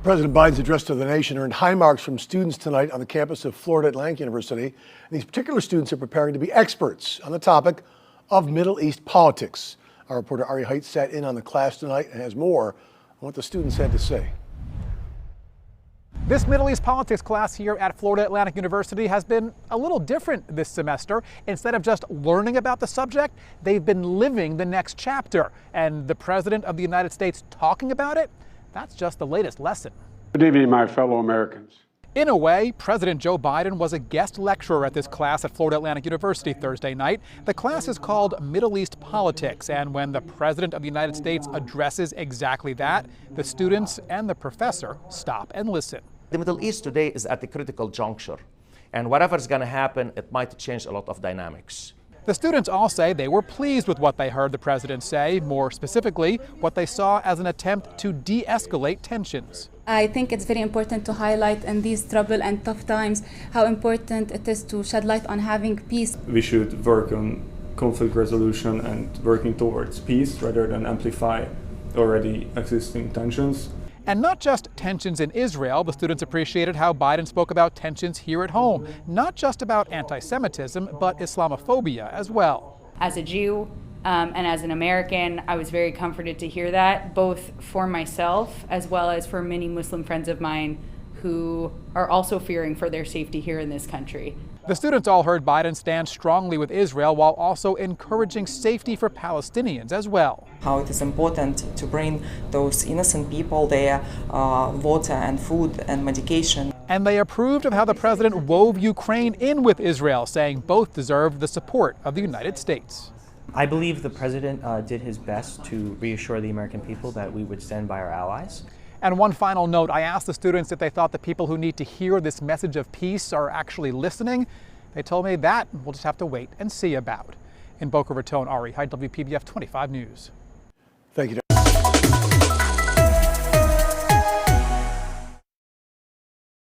President Biden's address to the nation earned high marks from students tonight on the campus of Florida Atlantic University. And these particular students are preparing to be experts on the topic of Middle East politics. Our reporter Ari Height sat in on the class tonight and has more on what the students had to say. This Middle East politics class here at Florida Atlantic University has been a little different this semester. Instead of just learning about the subject, they've been living the next chapter. And the President of the United States talking about it, that's just the latest lesson. Good evening, my fellow Americans. In a way, President Joe Biden was a guest lecturer at this class at Florida Atlantic University Thursday night. The class is called Middle East Politics, and when the President of the United States addresses exactly that, the students and the professor stop and listen. The Middle East today is at the critical juncture, and whatever's going to happen, it might change a lot of dynamics. The students all say they were pleased with what they heard the president say, more specifically, what they saw as an attempt to de-escalate tensions. I think it's very important to highlight in these trouble and tough times how important it is to shed light on having peace. We should work on conflict resolution and working towards peace rather than amplify already existing tensions. And not just tensions in Israel, the students appreciated how Biden spoke about tensions here at home, not just about anti-Semitism, but Islamophobia as well. As a Jew and as an American, I was very comforted to hear that, both for myself as well as for many Muslim friends of mine who are also fearing for their safety here in this country. The students all heard Biden stand strongly with Israel while also encouraging safety for Palestinians as well. How it is important to bring those innocent people there water and food and medication. And they approved of how the president wove Ukraine in with Israel, saying both deserve the support of the United States. I believe the president did his best to reassure the American people that we would stand by our allies. And one final note, I asked the students if they thought the people who need to hear this message of peace are actually listening. They told me that we'll just have to wait and see about. In Boca Raton, Ari Height, WPBF 25 News. Thank you.